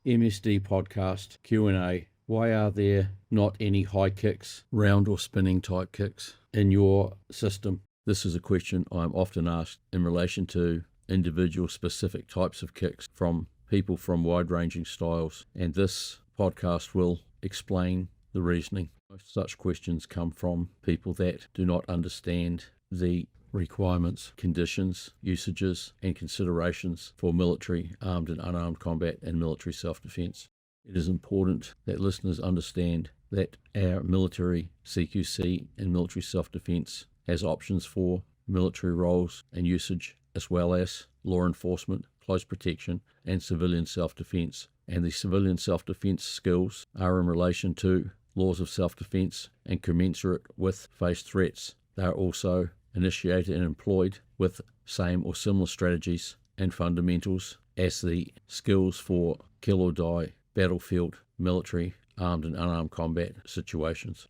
MSD podcast Q&A. Why are there not any high kicks, round or spinning type kicks in your system? This is a question I'm often asked in relation to individual specific types of kicks from people from wide-ranging styles, and this podcast will explain the reasoning. Most such questions come from people that do not understand the requirements, conditions, usages, and considerations for military armed and unarmed combat and military self-defense. It is important that listeners understand that our military CQC and military self-defense has options for military roles and usage, as well as law enforcement, close protection, and civilian self-defense. And the civilian self-defense skills are in relation to laws of self-defense and commensurate with faced threats. They are also initiated and employed with same or similar strategies and fundamentals as the skills for kill or die, battlefield, military, armed and unarmed combat situations.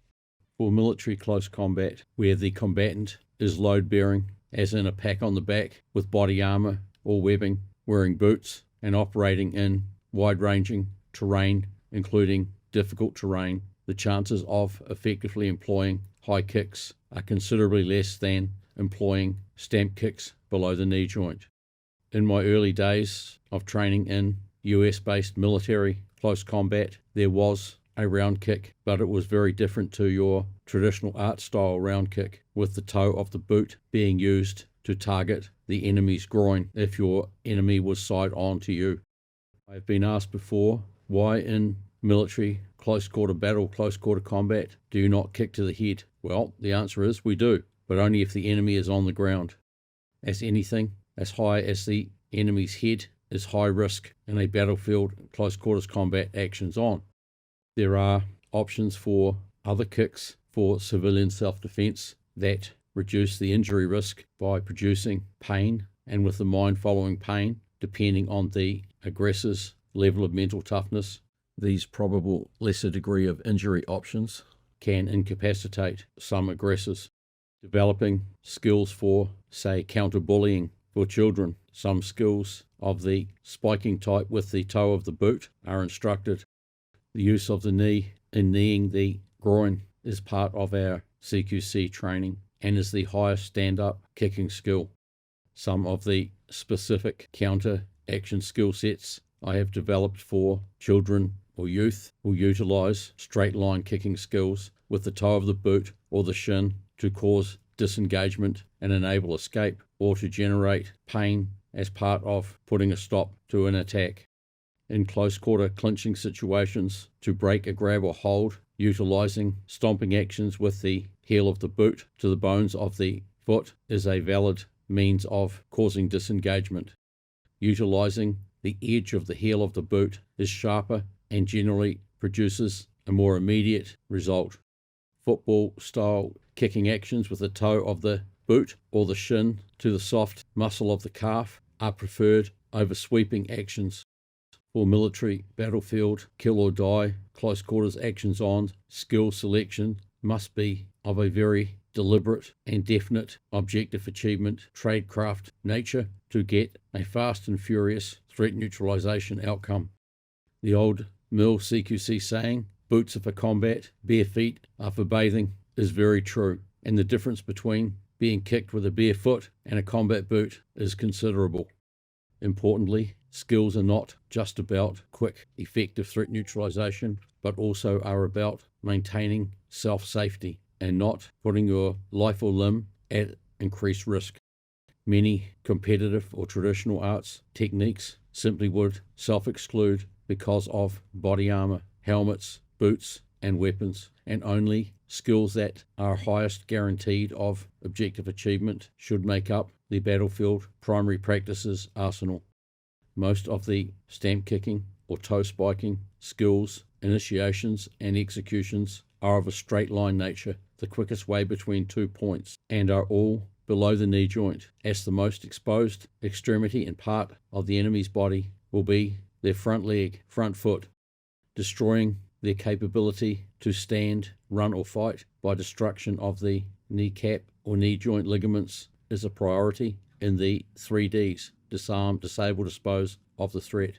For military close combat, where the combatant is load-bearing, as in a pack on the back with body armor or webbing, wearing boots, and operating in wide-ranging terrain, including difficult terrain, the chances of effectively employing high kicks are considerably less than employing stamp kicks below the knee joint. In my early days of training in US-based military close combat, there was a round kick, but it was very different to your traditional art style round kick, with the toe of the boot being used to target the enemy's groin if your enemy was side on to you. I've been asked before, why in military close quarter battle, close quarter combat, do you not kick to the head? Well, the answer is we do, but only if the enemy is on the ground. As anything as high as the enemy's head is high risk in a battlefield close quarters combat actions on. There are options for other kicks for civilian self-defense that reduce the injury risk by producing pain, and with the mind following pain, depending on the aggressor's level of mental toughness. These probable lesser degree of injury options can incapacitate some aggressors. Developing skills for, say, counter-bullying for children. Some skills of the spiking type with the toe of the boot are instructed. The use of the knee in kneeing the groin is part of our CQC training and is the highest stand-up kicking skill. Some of the specific counter-action skill sets I have developed for children or youth will utilize straight line kicking skills with the toe of the boot or the shin to cause disengagement and enable escape, or to generate pain as part of putting a stop to an attack. In close quarter clinching situations, to break a grab or hold, utilizing stomping actions with the heel of the boot to the bones of the foot is a valid means of causing disengagement. Utilizing the edge of the heel of the boot is sharper and generally produces a more immediate result. Football-style kicking actions with the toe of the boot or the shin to the soft muscle of the calf are preferred over sweeping actions. For military battlefield, kill or die, close quarters actions on, skill selection must be of a very deliberate and definite objective achievement, tradecraft nature to get a fast and furious threat neutralization outcome. The old mill CQC saying, boots are for combat, bare feet are for bathing, is very true, and the difference between being kicked with a bare foot and a combat boot is considerable. Importantly, skills are not just about quick, effective threat neutralization, but also are about maintaining self-safety and not putting your life or limb at increased risk. Many competitive or traditional arts techniques simply would self-exclude because of body armor, helmets, boots, and weapons, and only skills that are highest guaranteed of objective achievement should make up the battlefield primary practices arsenal. Most of the stamp kicking or toe spiking skills, initiations, and executions are of a straight line nature, the quickest way between 2 points, and are all below the knee joint, as the most exposed extremity and part of the enemy's body will be their front leg, front foot. Destroying their capability to stand, run, or fight by destruction of the kneecap or knee joint ligaments is a priority in the 3 Ds: disarm, disable, dispose of the threat.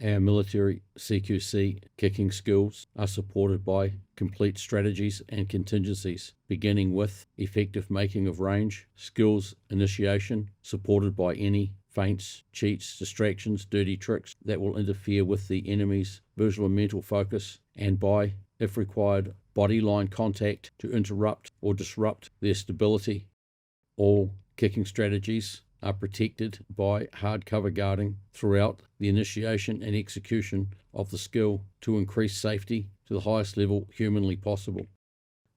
Our military CQC kicking skills are supported by complete strategies and contingencies, beginning with effective making of range, skills initiation, supported by any feints, cheats, distractions, dirty tricks that will interfere with the enemy's visual and mental focus, and by, if required, body line contact to interrupt or disrupt their stability. All kicking strategies are protected by hard cover guarding throughout the initiation and execution of the skill to increase safety to the highest level humanly possible.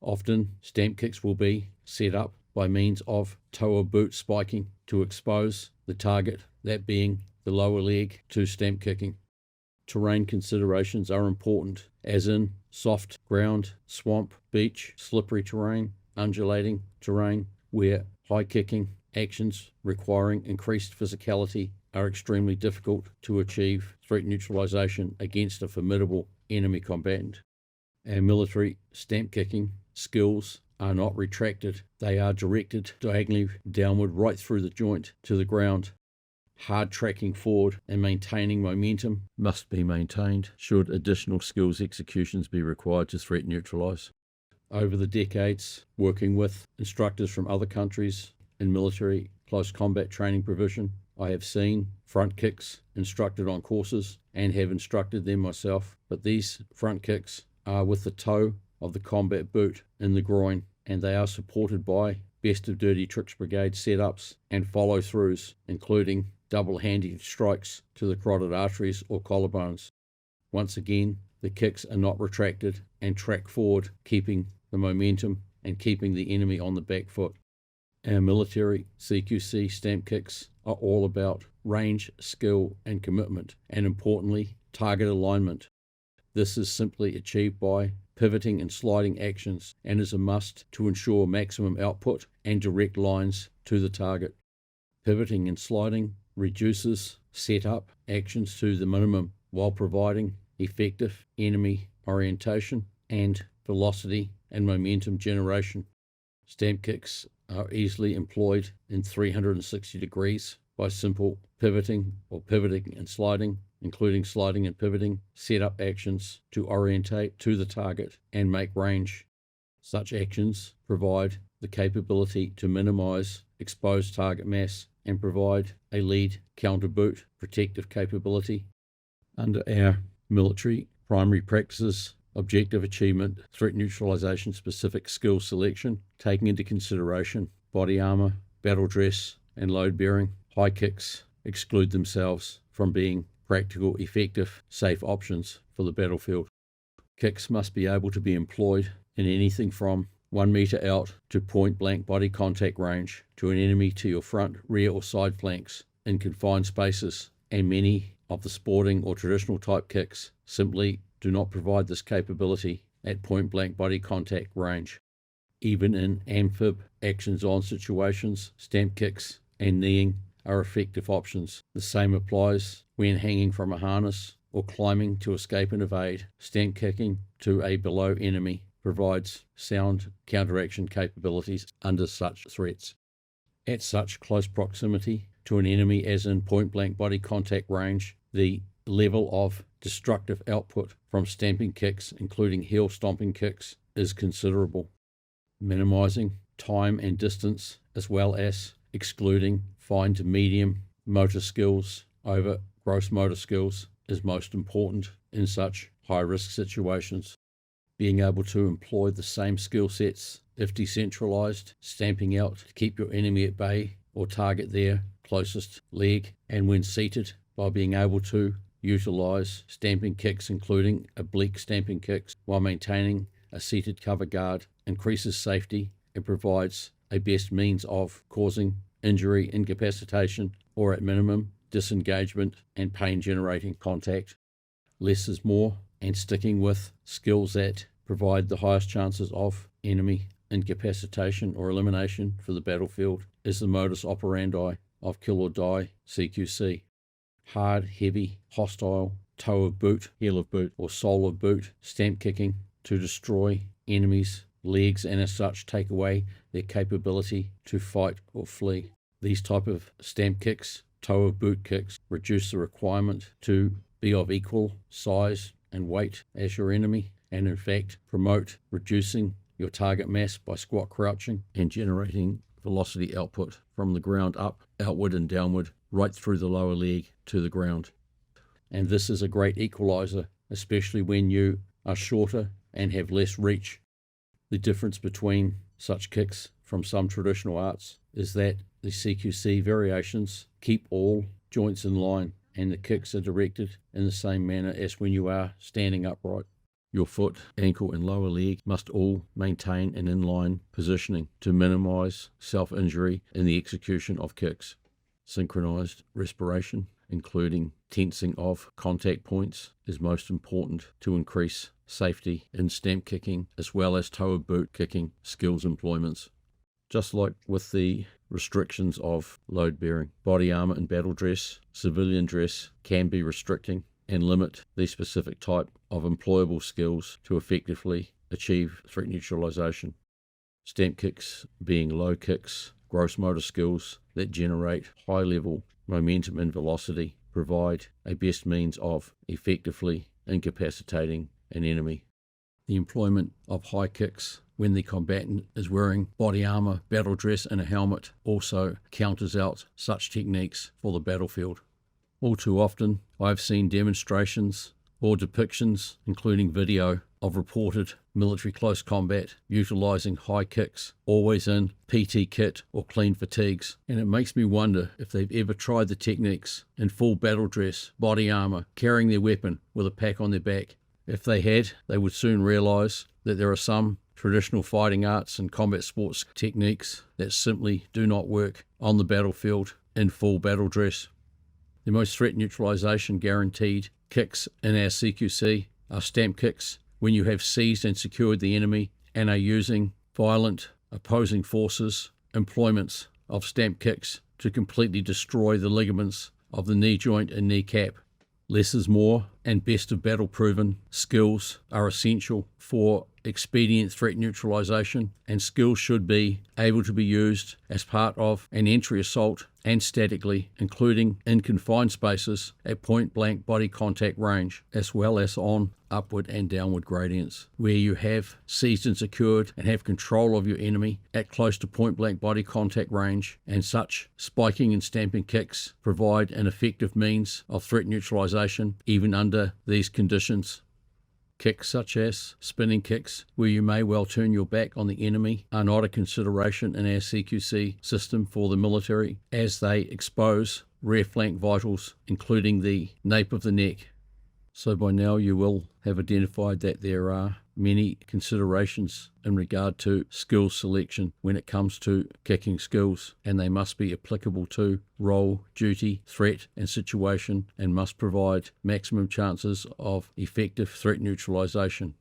Often, stamp kicks will be set up by means of toe or boot spiking to expose the target, that being the lower leg, to stamp kicking. Terrain considerations are important, as in soft ground, swamp, beach, slippery terrain, undulating terrain, where high kicking actions requiring increased physicality are extremely difficult to achieve threat neutralization against a formidable enemy combatant. Our military stamp kicking skills are not retracted. They are directed diagonally downward right through the joint to the ground. Hard tracking forward and maintaining momentum must be maintained should additional skills executions be required to threat neutralize. Over the decades, working with instructors from other countries in military close combat training provision, I have seen front kicks instructed on courses and have instructed them myself, but these front kicks are with the toe of the combat boot in the groin, and they are supported by best of dirty tricks brigade setups and follow-throughs, including double-handed strikes to the carotid arteries or collarbones. Once again, the kicks are not retracted and track forward, keeping the momentum and keeping the enemy on the back foot. Our military CQC stamp kicks are all about range, skill, and commitment, and importantly, target alignment. This is simply achieved by pivoting and sliding actions and is a must to ensure maximum output and direct lines to the target. Pivoting and sliding reduces setup actions to the minimum while providing effective enemy orientation and velocity and momentum generation. Stamp kicks are easily employed in 360 degrees by simple pivoting or pivoting and sliding, including sliding and pivoting, setup actions to orientate to the target and make range. Such actions provide the capability to minimize exposed target mass and provide a lead counter boot protective capability. Under our military primary practices, objective achievement, threat neutralization specific skill selection, taking into consideration body armor, battle dress, and load bearing, high kicks exclude themselves from being practical, effective, safe options for the battlefield. Kicks must be able to be employed in anything from 1 meter out to point blank body contact range to an enemy to your front, rear, or side flanks in confined spaces, and many of the sporting or traditional type kicks simply do not provide this capability at point blank body contact range. Even in amphib actions on situations, stamp kicks and kneeing are effective options. The same applies when hanging from a harness or climbing to escape and evade. Stamp kicking to a below enemy provides sound counteraction capabilities under such threats. At such close proximity to an enemy as in point blank body contact range, the level of destructive output from stamping kicks, including heel stomping kicks, is considerable. Minimizing time and distance, as well as excluding fine to medium motor skills over gross motor skills, is most important in such high-risk situations. Being able to employ the same skill sets, if decentralized, stamping out to keep your enemy at bay or target their closest leg, and when seated, by being able to utilize stamping kicks, including oblique stamping kicks, while maintaining a seated cover guard, increases safety and provides a best means of causing injury, incapacitation, or at minimum, disengagement and pain-generating contact. Less is more, and sticking with skills that provide the highest chances of enemy incapacitation or elimination for the battlefield is the modus operandi of kill or die CQC. Hard, heavy, hostile, toe of boot, heel of boot, or sole of boot, stamp kicking to destroy enemies' legs and as such take away their capability to fight or flee. These type of stamp kicks, toe of boot kicks, reduce the requirement to be of equal size and weight as your enemy, and in fact promote reducing your target mass by squat crouching and generating velocity output from the ground up, outward and downward, right through the lower leg to the ground. And this is a great equalizer, especially when you are shorter and have less reach. The difference between such kicks from some traditional arts is that the CQC variations keep all joints in line and the kicks are directed in the same manner as when you are standing upright. Your foot, ankle and lower leg must all maintain an inline positioning to minimize self-injury in the execution of kicks. Synchronized respiration, including tensing of contact points, is most important to increase safety in stamp kicking as well as toe of boot kicking skills employments. Just like with the restrictions of load bearing, body armor and battle dress, civilian dress can be restricting and limit the specific type of employable skills to effectively achieve threat neutralization. Stamp kicks being low kicks, gross motor skills that generate high level momentum and velocity provide a best means of effectively incapacitating an enemy. The employment of high kicks when the combatant is wearing body armor, battle dress and a helmet also counters out such techniques for the battlefield. All too often, I've seen demonstrations or depictions, including video, of reported military close combat utilizing high kicks, always in PT kit or clean fatigues, and it makes me wonder if they've ever tried the techniques in full battle dress, body armor, carrying their weapon with a pack on their back. If they had, they would soon realize that there are some traditional fighting arts and combat sports techniques that simply do not work on the battlefield in full battle dress. The most threat neutralization guaranteed kicks in our CQC are stamp kicks when you have seized and secured the enemy and are using violent opposing forces employments of stamp kicks to completely destroy the ligaments of the knee joint and kneecap. Less is more, and best of battle proven skills are essential for expedient threat neutralization, and skills should be able to be used as part of an entry assault and statically, including in confined spaces at point blank body contact range, as well as on upward and downward gradients, where you have seized and secured and have control of your enemy at close to point blank body contact range, and such spiking and stamping kicks provide an effective means of threat neutralization even under these conditions. Kicks such as spinning kicks, where you may well turn your back on the enemy, are not a consideration in our CQC system for the military, as they expose rear flank vitals, including the nape of the neck. So by now you will have identified that there are many considerations in regard to skills selection when it comes to kicking skills, and they must be applicable to role, duty, threat and situation, and must provide maximum chances of effective threat neutralization.